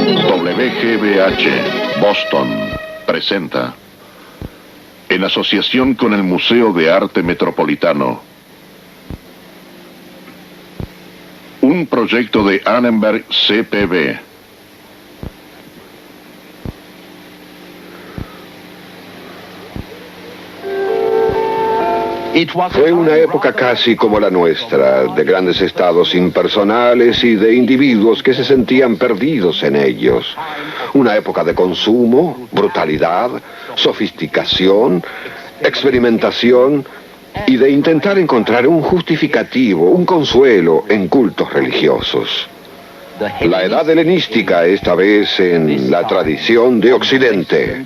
WGBH Boston presenta, en asociación con el Museo de Arte Metropolitano, un proyecto de Annenberg CPB. Fue una época casi como la nuestra, de grandes estados impersonales y de individuos que se sentían perdidos en ellos. Una época de consumo, brutalidad, sofisticación, experimentación y de intentar encontrar un justificativo, un consuelo en cultos religiosos. La edad helenística, esta vez en la tradición de Occidente.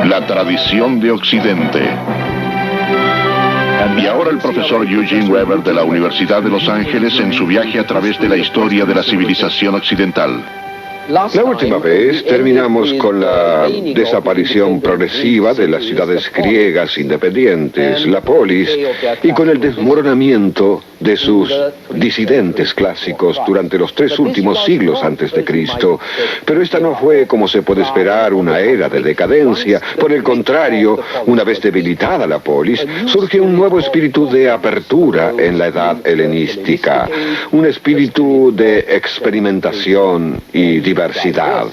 La tradición de Occidente. Y ahora el profesor Eugene Weber de la Universidad de Los Ángeles en su viaje a través de la historia de la civilización occidental. La última vez terminamos con la desaparición progresiva de las ciudades griegas independientes, la polis, y con el desmoronamiento de sus disidentes clásicos durante los 3 últimos siglos antes de Cristo. Pero esta no fue, como se puede esperar, una era de decadencia. Por el contrario, una vez debilitada la polis, surge un nuevo espíritu de apertura en la edad helenística, un espíritu de experimentación y diversidad.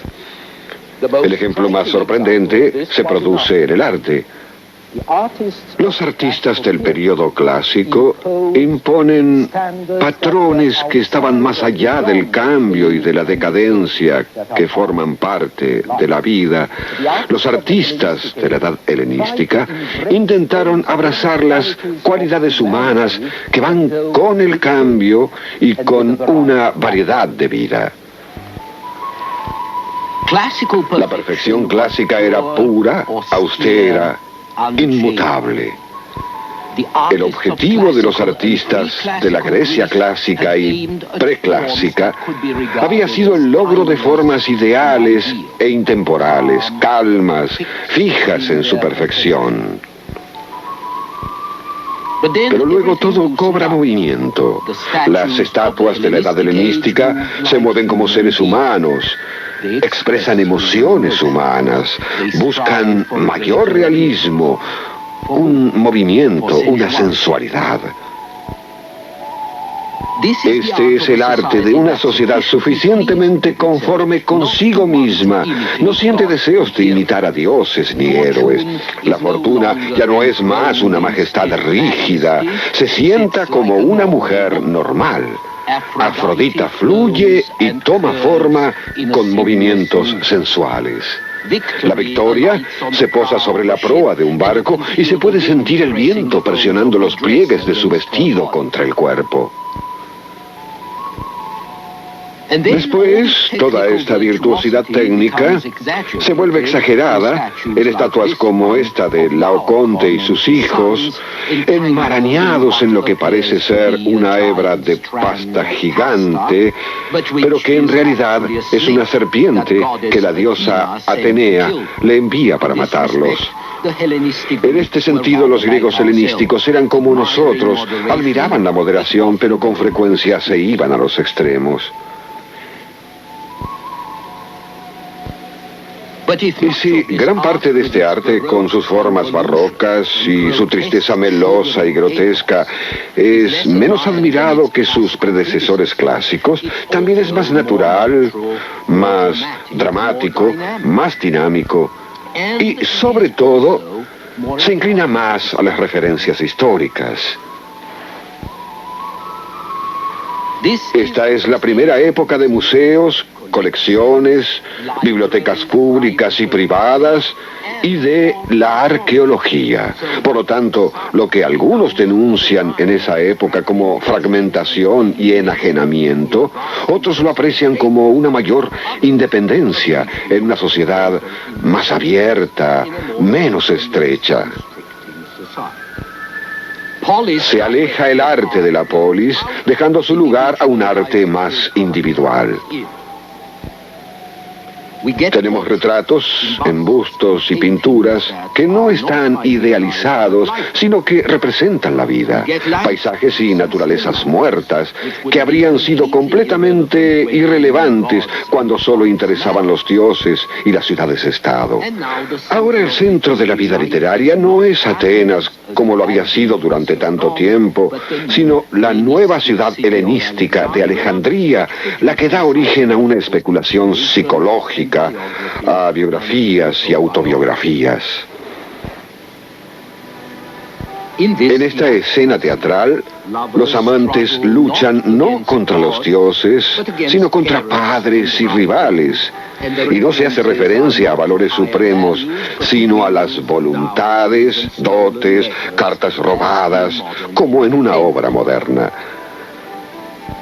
El ejemplo más sorprendente se produce en el arte. Los artistas del periodo clásico imponen patrones que estaban más allá del cambio y de la decadencia que forman parte de la vida. Los artistas de la edad helenística intentaron abrazar las cualidades humanas que van con el cambio y con una variedad de vida. La perfección clásica era pura, austera, inmutable. El objetivo de los artistas de la Grecia clásica y preclásica había sido el logro de formas ideales e intemporales, calmas, fijas en su perfección. Pero luego todo cobra movimiento. Las estatuas de la edad helenística se mueven como seres humanos, expresan emociones humanas, buscan mayor realismo, un movimiento, una sensualidad. Este es el arte de una sociedad suficientemente conforme consigo misma. No siente deseos de imitar a dioses ni héroes. La fortuna ya no es más una majestad rígida. Se sienta como una mujer normal. Afrodita fluye y toma forma con movimientos sensuales. La Victoria se posa sobre la proa de un barco y se puede sentir el viento presionando los pliegues de su vestido contra el cuerpo. Después, toda esta virtuosidad técnica se vuelve exagerada en estatuas como esta de Laoconte y sus hijos, enmarañados en lo que parece ser una hebra de pasta gigante, pero que en realidad es una serpiente que la diosa Atenea le envía para matarlos. En este sentido, los griegos helenísticos eran como nosotros, admiraban la moderación, pero con frecuencia se iban a los extremos. Y si gran parte de este arte, con sus formas barrocas y su tristeza melosa y grotesca, es menos admirado que sus predecesores clásicos, también es más natural, más dramático, más dinámico y, sobre todo, se inclina más a las referencias históricas. Esta es la primera época de museos, colecciones, bibliotecas públicas y privadas y de la arqueología. Por lo tanto, lo que algunos denuncian en esa época como fragmentación y enajenamiento, otros lo aprecian como una mayor independencia en una sociedad más abierta, menos estrecha. Se aleja el arte de la polis, dejando su lugar a un arte más individual. Tenemos retratos, embustos y pinturas que no están idealizados, sino que representan la vida. Paisajes y naturalezas muertas que habrían sido completamente irrelevantes cuando solo interesaban los dioses y las ciudades-estado. Ahora el centro de la vida literaria no es Atenas, como lo había sido durante tanto tiempo, sino la nueva ciudad helenística de Alejandría, la que da origen a una especulación psicológica, a biografías y autobiografías. En esta escena teatral, los amantes luchan no contra los dioses, sino contra padres y rivales. Y no se hace referencia a valores supremos, sino a las voluntades, dotes, cartas robadas, como en una obra moderna.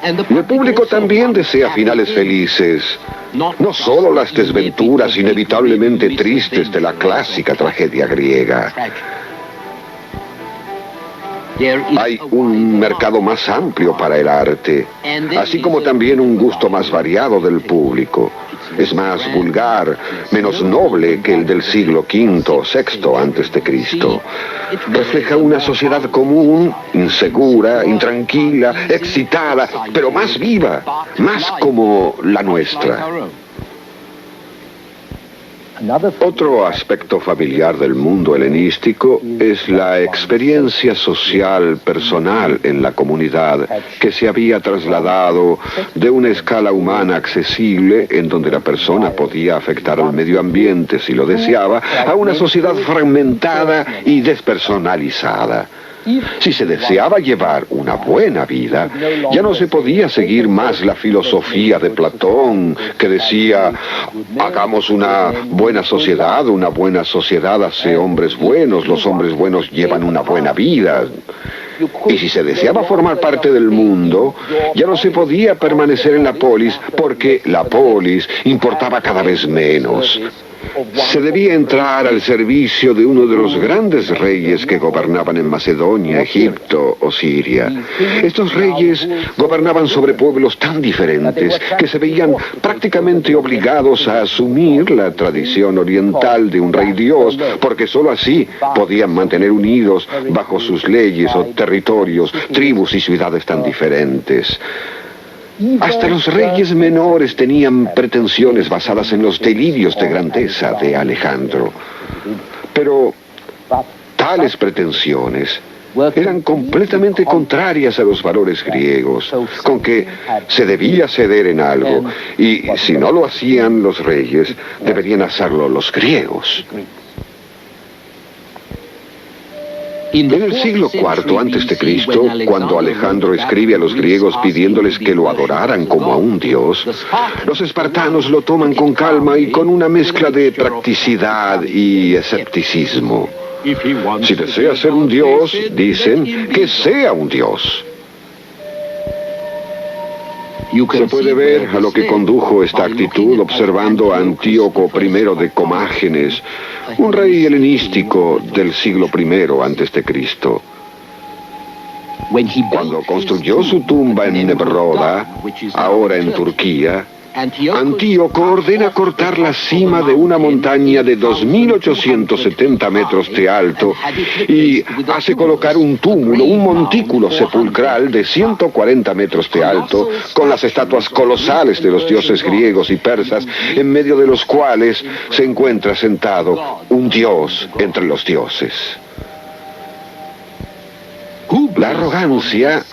El público también desea finales felices, no solo las desventuras inevitablemente tristes de la clásica tragedia griega. Hay un mercado más amplio para el arte, así como también un gusto más variado del público. Es más vulgar, menos noble que el del siglo V o VI antes de Cristo. Refleja una sociedad común, insegura, intranquila, excitada, pero más viva, más como la nuestra. Otro aspecto familiar del mundo helenístico es la experiencia social personal en la comunidad que se había trasladado de una escala humana accesible en donde la persona podía afectar al medio ambiente si lo deseaba, a una sociedad fragmentada y despersonalizada. Si se deseaba llevar una buena vida, ya no se podía seguir más la filosofía de Platón, que decía, hagamos una buena sociedad hace hombres buenos, los hombres buenos llevan una buena vida. Y si se deseaba formar parte del mundo, ya no se podía permanecer en la polis, porque la polis importaba cada vez menos. Se debía entrar al servicio de uno de los grandes reyes que gobernaban en Macedonia, Egipto o Siria. Estos reyes gobernaban sobre pueblos tan diferentes que se veían prácticamente obligados a asumir la tradición oriental de un rey dios, porque sólo así podían mantener unidos bajo sus leyes o territorios, tribus y ciudades tan diferentes. Hasta los reyes menores tenían pretensiones basadas en los delirios de grandeza de Alejandro. Pero tales pretensiones eran completamente contrarias a los valores griegos, con que se debía ceder en algo, y si no lo hacían los reyes, deberían hacerlo los griegos. En el siglo IV antes de Cristo, cuando Alejandro escribe a los griegos pidiéndoles que lo adoraran como a un dios, los espartanos lo toman con calma y con una mezcla de practicidad y escepticismo. Si desea ser un dios, dicen, que sea un dios. Se puede ver a lo que condujo esta actitud observando a Antíoco I de Comágenes, un rey helenístico del siglo I antes de Cristo. Cuando construyó su tumba en Nebroda, ahora en Turquía, Antíoco ordena cortar la cima de una montaña de 2.870 metros de alto y hace colocar un túmulo, un montículo sepulcral de 140 metros de alto, con las estatuas colosales de los dioses griegos y persas, en medio de los cuales se encuentra sentado un dios entre los dioses. La arrogancia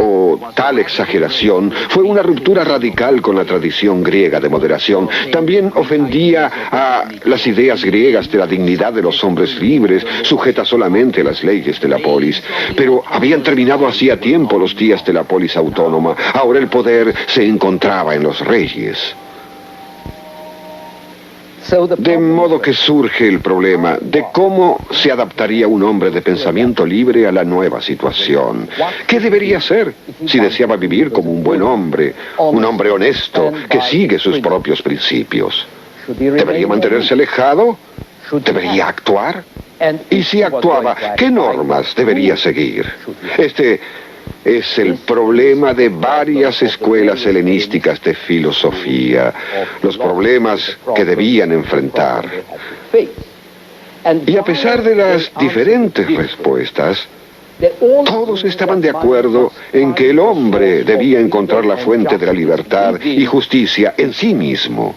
o tal exageración fue una ruptura radical con la tradición griega de moderación. También ofendía a las ideas griegas de la dignidad de los hombres libres, sujetas solamente a las leyes de la polis. Pero habían terminado hacía tiempo los días de la polis autónoma. Ahora el poder se encontraba en los reyes. De modo que surge el problema de cómo se adaptaría un hombre de pensamiento libre a la nueva situación. ¿Qué debería hacer si deseaba vivir como un buen hombre, un hombre honesto que sigue sus propios principios? ¿Debería mantenerse alejado? ¿Debería actuar? Y si actuaba, ¿qué normas debería seguir? Este es el problema de varias escuelas helenísticas de filosofía, los problemas que debían enfrentar. Y a pesar de las diferentes respuestas, todos estaban de acuerdo en que el hombre debía encontrar la fuente de la libertad y justicia en sí mismo.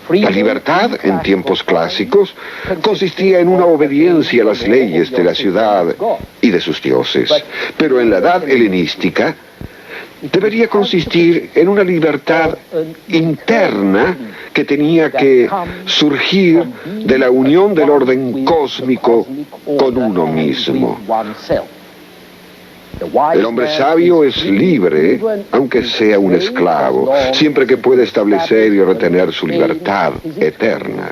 La libertad, en tiempos clásicos, consistía en una obediencia a las leyes de la ciudad y de sus dioses. Pero en la edad helenística, debería consistir en una libertad interna que tenía que surgir de la unión del orden cósmico con uno mismo. El hombre sabio es libre, aunque sea un esclavo, siempre que pueda establecer y retener su libertad eterna.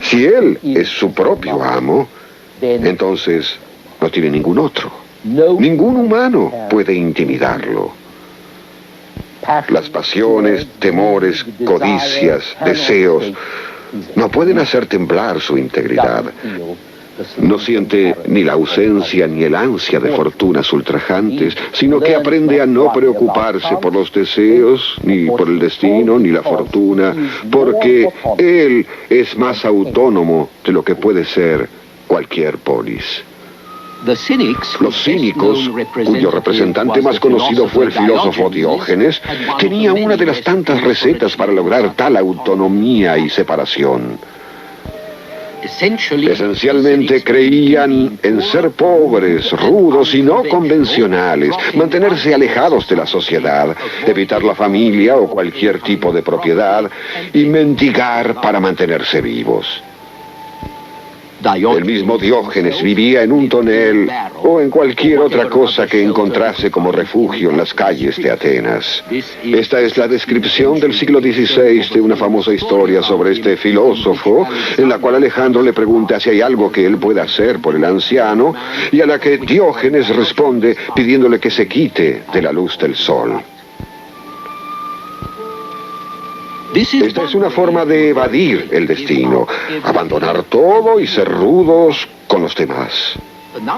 Si él es su propio amo, entonces no tiene ningún otro. Ningún humano puede intimidarlo. Las pasiones, temores, codicias, deseos, no pueden hacer temblar su integridad. No siente ni la ausencia ni el ansia de fortunas ultrajantes, sino que aprende a no preocuparse por los deseos, ni por el destino, ni la fortuna, porque él es más autónomo de lo que puede ser cualquier polis. Los cínicos, cuyo representante más conocido fue el filósofo Diógenes, tenía una de las tantas recetas para lograr tal autonomía y separación. Esencialmente creían en ser pobres, rudos y no convencionales, mantenerse alejados de la sociedad, evitar la familia o cualquier tipo de propiedad y mendigar para mantenerse vivos. El mismo Diógenes vivía en un tonel o en cualquier otra cosa que encontrase como refugio en las calles de Atenas. Esta es la descripción del siglo XVI de una famosa historia sobre este filósofo, en la cual Alejandro le pregunta si hay algo que él pueda hacer por el anciano, y a la que Diógenes responde pidiéndole que se quite de la luz del sol. Esta es una forma de evadir el destino, abandonar todo y ser rudos con los demás.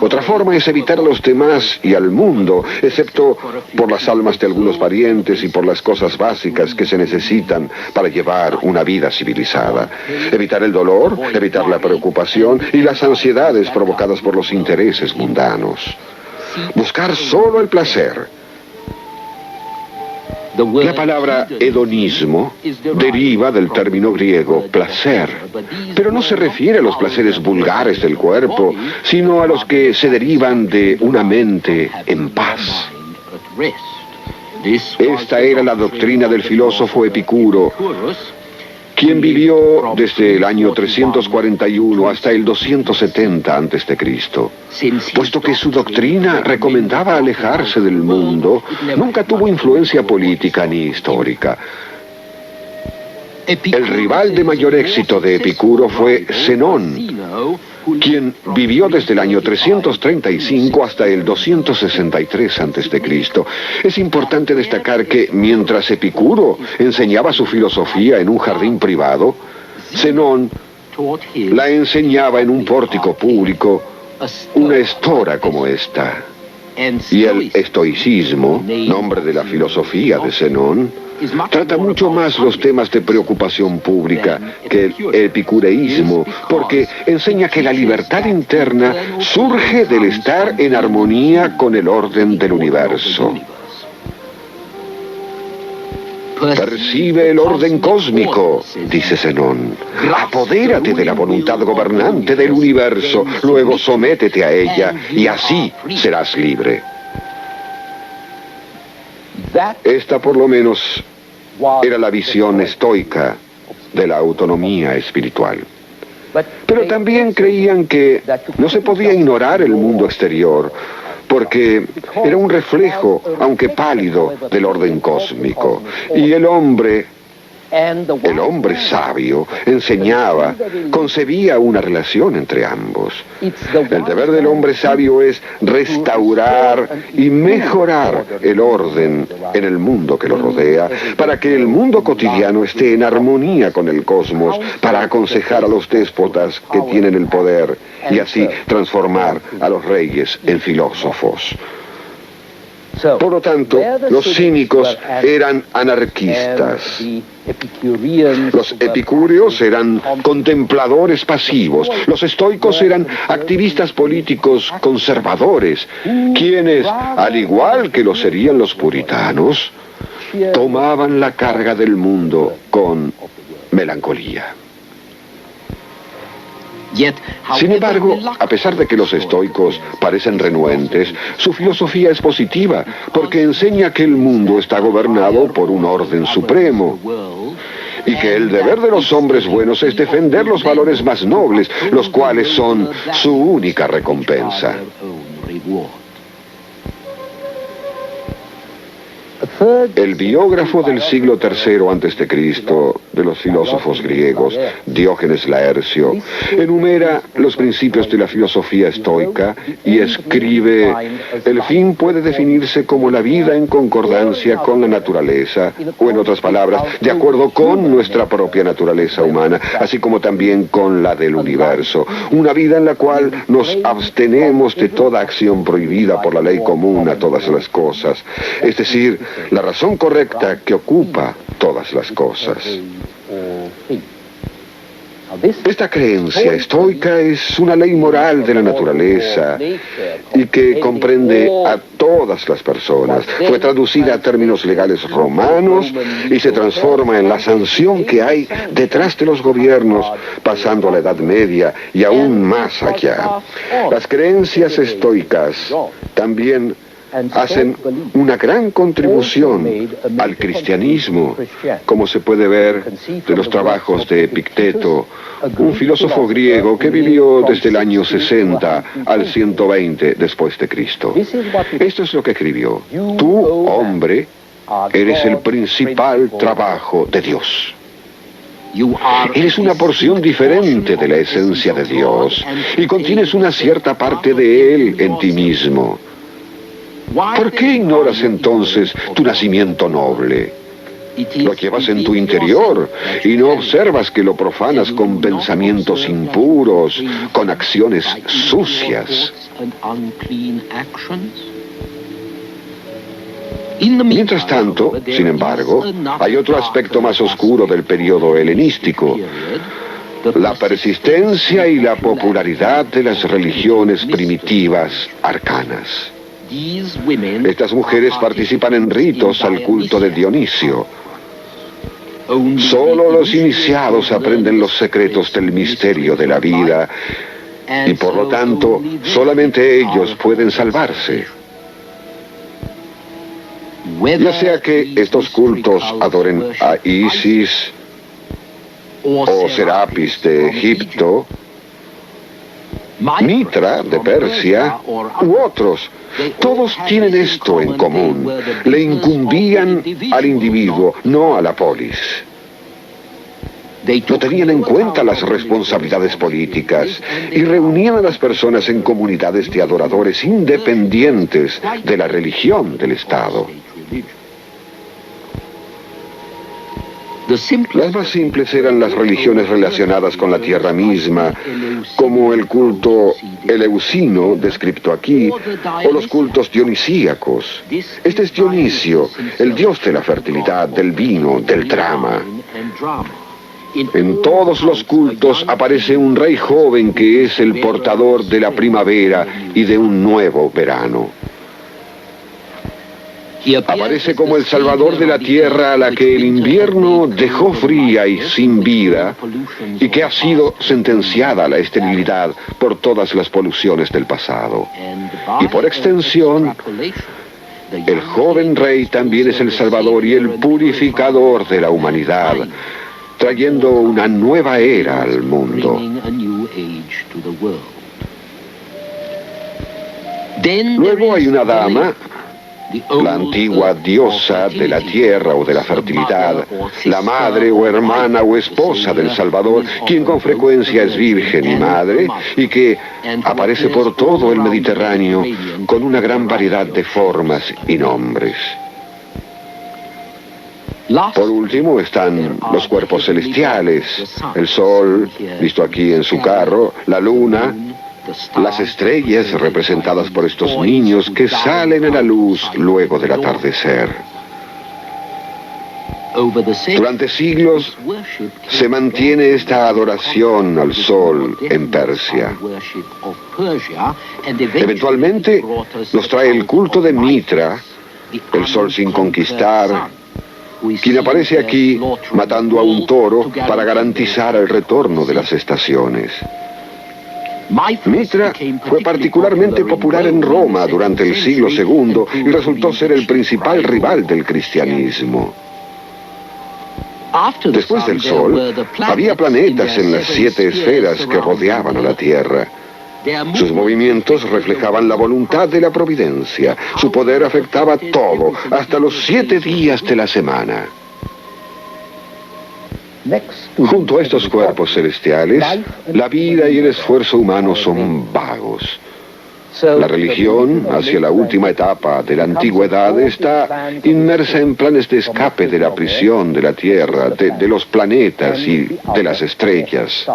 Otra forma es evitar a los demás y al mundo, excepto por las almas de algunos parientes y por las cosas básicas que se necesitan para llevar una vida civilizada. Evitar el dolor, evitar la preocupación y las ansiedades provocadas por los intereses mundanos. Buscar solo el placer. La palabra hedonismo deriva del término griego placer, pero no se refiere a los placeres vulgares del cuerpo, sino a los que se derivan de una mente en paz. Esta era la doctrina del filósofo Epicuro, quien vivió desde el año 341 hasta el 270 a.C. Puesto que su doctrina recomendaba alejarse del mundo, nunca tuvo influencia política ni histórica. El rival de mayor éxito de Epicuro fue Zenón, quien vivió desde el año 335 hasta el 263 a.C. Es importante destacar que mientras Epicuro enseñaba su filosofía en un jardín privado, Zenón la enseñaba en un pórtico público, una estora como esta. Y el estoicismo, nombre de la filosofía de Zenón, trata mucho más los temas de preocupación pública que el epicureísmo, porque enseña que la libertad interna surge del estar en armonía con el orden del universo. Percibe el orden cósmico, dice Zenón. Apodérate de la voluntad gobernante del universo, luego sométete a ella y así serás libre. Esta, por lo menos, era la visión estoica de la autonomía espiritual. Pero también creían que no se podía ignorar el mundo exterior, porque era un reflejo, aunque pálido, del orden cósmico. Y el hombre El hombre sabio enseñaba, concebía una relación entre ambos. El deber del hombre sabio es restaurar y mejorar el orden en el mundo que lo rodea, para que el mundo cotidiano esté en armonía con el cosmos, para aconsejar a los déspotas que tienen el poder y así transformar a los reyes en filósofos. Por lo tanto, los cínicos eran anarquistas. Los epicúreos eran contempladores pasivos. Los estoicos eran activistas políticos conservadores, quienes, al igual que lo serían los puritanos, tomaban la carga del mundo con melancolía. Sin embargo, a pesar de que los estoicos parecen renuentes, su filosofía es positiva, porque enseña que el mundo está gobernado por un orden supremo, y que el deber de los hombres buenos es defender los valores más nobles, los cuales son su única recompensa. El biógrafo del siglo III a.C. de los filósofos griegos, Diógenes Laercio, enumera los principios de la filosofía estoica y escribe: el fin puede definirse como la vida en concordancia con la naturaleza, o en otras palabras, de acuerdo con nuestra propia naturaleza humana, así como también con la del universo. Una vida en la cual nos abstenemos de toda acción prohibida por la ley común a todas las cosas, es decir, la razón correcta que ocupa todas las cosas. Esta creencia estoica es una ley moral de la naturaleza y que comprende a todas las personas. Fue traducida a términos legales romanos y se transforma en la sanción que hay detrás de los gobiernos, pasando a la Edad Media y aún más allá. Las creencias estoicas también hacen una gran contribución al cristianismo, como se puede ver de los trabajos de Epicteto, un filósofo griego que vivió desde el año 60 al 120 después de Cristo. Esto es lo que escribió: tú, hombre, eres el principal trabajo de Dios. Eres una porción diferente de la esencia de Dios y contienes una cierta parte de Él en ti mismo. ¿Por qué ignoras entonces tu nacimiento noble? Lo llevas en tu interior y no observas que lo profanas con pensamientos impuros, con acciones sucias. Mientras tanto, sin embargo, hay otro aspecto más oscuro del periodo helenístico: la persistencia y la popularidad de las religiones primitivas arcanas. Estas mujeres participan en ritos al culto de Dionisio. Solo los iniciados aprenden los secretos del misterio de la vida y por lo tanto solamente ellos pueden salvarse. Ya sea que estos cultos adoren a Isis o Serapis de Egipto, Mitra de Persia u otros, todos tienen esto en común: le incumbían al individuo, no a la polis. No tenían en cuenta las responsabilidades políticas y reunían a las personas en comunidades de adoradores independientes de la religión del Estado. Las más simples eran las religiones relacionadas con la tierra misma, como el culto eleusino, descrito aquí, o los cultos dionisíacos. Este es Dionisio, el dios de la fertilidad, del vino, del drama. En todos los cultos aparece un rey joven que es el portador de la primavera y de un nuevo verano. Aparece como el salvador de la tierra a la que el invierno dejó fría y sin vida y que ha sido sentenciada a la esterilidad por todas las poluciones del pasado. Y por extensión, el joven rey también es el salvador y el purificador de la humanidad, trayendo una nueva era al mundo. Luego hay una dama la antigua diosa de la tierra o de la fertilidad, la madre o hermana o esposa del Salvador, quien con frecuencia es virgen y madre, y que aparece por todo el Mediterráneo con una gran variedad de formas y nombres. Por último están los cuerpos celestiales, el sol, visto aquí en su carro, la luna, las estrellas representadas por estos niños que salen a la luz luego del atardecer. Durante siglos se mantiene esta adoración al sol en Persia. Eventualmente nos trae el culto de Mitra, el sol sin conquistar, quien aparece aquí matando a un toro para garantizar el retorno de las estaciones. Mitra fue particularmente popular en Roma durante el siglo II y resultó ser el principal rival del cristianismo. Después del Sol, había planetas en las 7 esferas que rodeaban a la Tierra. Sus movimientos reflejaban la voluntad de la providencia. Su poder afectaba todo, hasta los 7 días de la semana. Junto a estos cuerpos celestiales, la vida y el esfuerzo humano son vagos. La religión, hacia la última etapa de la antigüedad, está inmersa en planes de escape de la prisión de la Tierra, de los planetas y de las estrellas.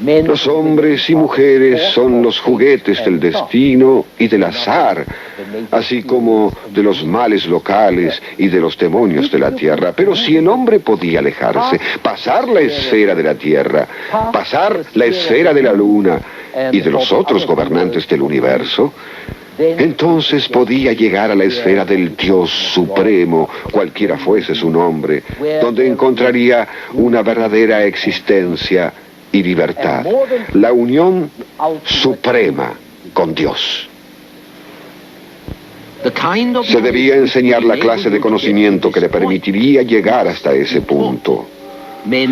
Los hombres y mujeres son los juguetes del destino y del azar, así como de los males locales y de los demonios de la tierra. Pero si el hombre podía alejarse, pasar la esfera de la tierra, pasar la esfera de la luna y de los otros gobernantes del universo, entonces podía llegar a la esfera del Dios Supremo, cualquiera fuese su nombre, donde encontraría una verdadera existencia y libertad, la unión suprema con Dios. Se debía enseñar la clase de conocimiento que le permitiría llegar hasta ese punto.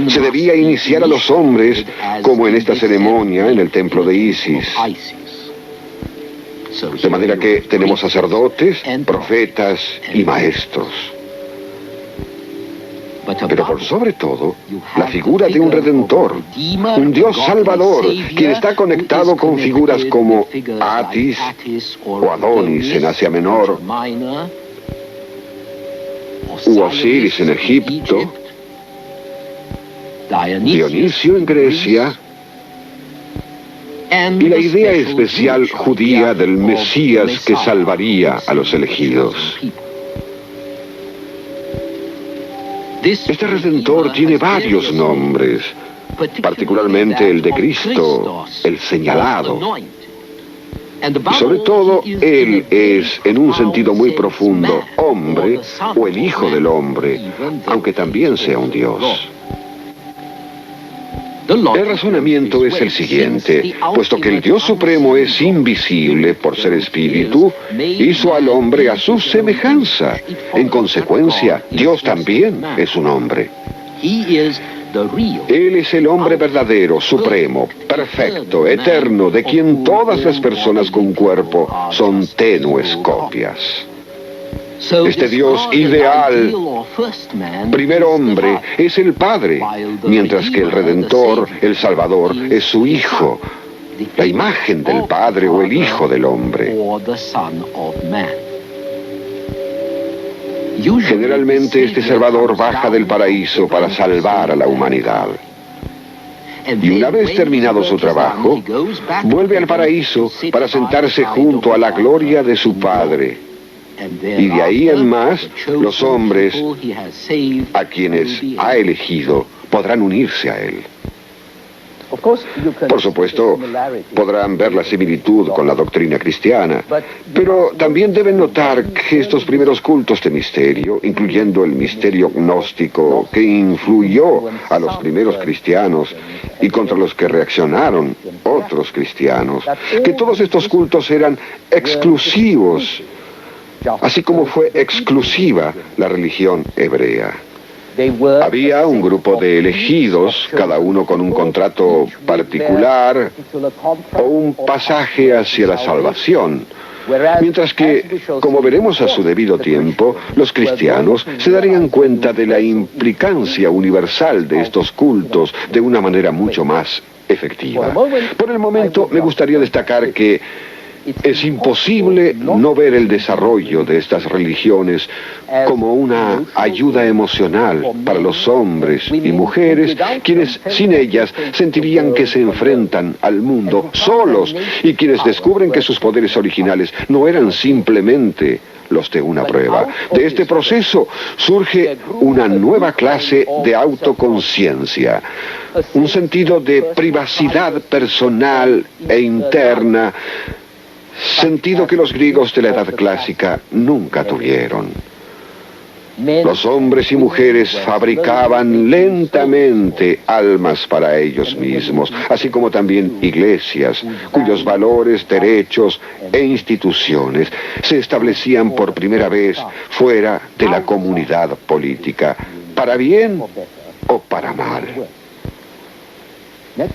Se debía iniciar a los hombres, como en esta ceremonia en el templo de Isis. De manera que tenemos sacerdotes, profetas y maestros. Pero por sobre todo, la figura de un redentor, un Dios salvador, quien está conectado con figuras como Atis o Adonis en Asia Menor, u Osiris en Egipto, Dionisio en Grecia, y la idea especial judía del Mesías que salvaría a los elegidos. Este Redentor tiene varios nombres, particularmente el de Cristo, el señalado. Y sobre todo, Él es, en un sentido muy profundo, hombre o el Hijo del Hombre, aunque también sea un Dios. El razonamiento es el siguiente: puesto que el Dios Supremo es invisible por ser espíritu, hizo al hombre a su semejanza. En consecuencia, Dios también es un hombre. Él es el hombre verdadero, supremo, perfecto, eterno, de quien todas las personas con cuerpo son tenues copias. Este Dios ideal, primer hombre, es el Padre, mientras que el Redentor, el Salvador, es su Hijo, la imagen del Padre o el Hijo del Hombre. Generalmente este Salvador baja del paraíso para salvar a la humanidad. Y una vez terminado su trabajo, vuelve al paraíso para sentarse junto a la gloria de su Padre. Y de ahí en más, los hombres a quienes ha elegido podrán unirse a Él. Por supuesto, podrán ver la similitud con la doctrina cristiana, pero también deben notar que estos primeros cultos de misterio, incluyendo el misterio gnóstico que influyó a los primeros cristianos y contra los que reaccionaron otros cristianos, que todos estos cultos eran exclusivos, así como fue exclusiva la religión hebrea. Había un grupo de elegidos, cada uno con un contrato particular o un pasaje hacia la salvación. Mientras que, como veremos a su debido tiempo, los cristianos se darían cuenta de la implicancia universal de estos cultos de una manera mucho más efectiva. Por el momento, me gustaría destacar que es imposible no ver el desarrollo de estas religiones como una ayuda emocional para los hombres y mujeres, quienes sin ellas sentirían que se enfrentan al mundo solos y quienes descubren que sus poderes originales no eran simplemente los de una prueba. De este proceso surge una nueva clase de autoconciencia, un sentido de privacidad personal e interna, sentido que los griegos de la Edad Clásica nunca tuvieron. Los hombres y mujeres fabricaban lentamente almas para ellos mismos, así como también iglesias, cuyos valores, derechos e instituciones se establecían por primera vez fuera de la comunidad política, para bien o para mal.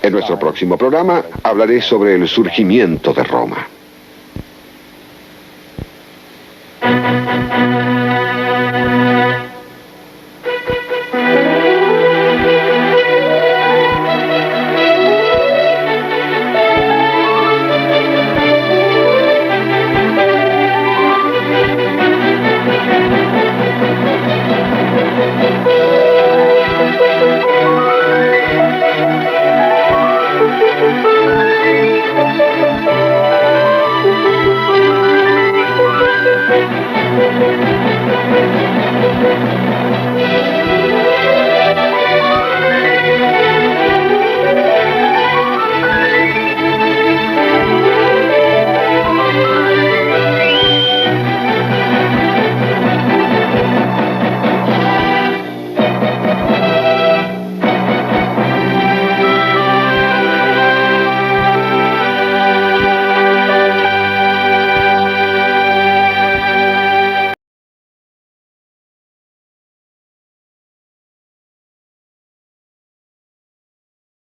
En nuestro próximo programa hablaré sobre el surgimiento de Roma.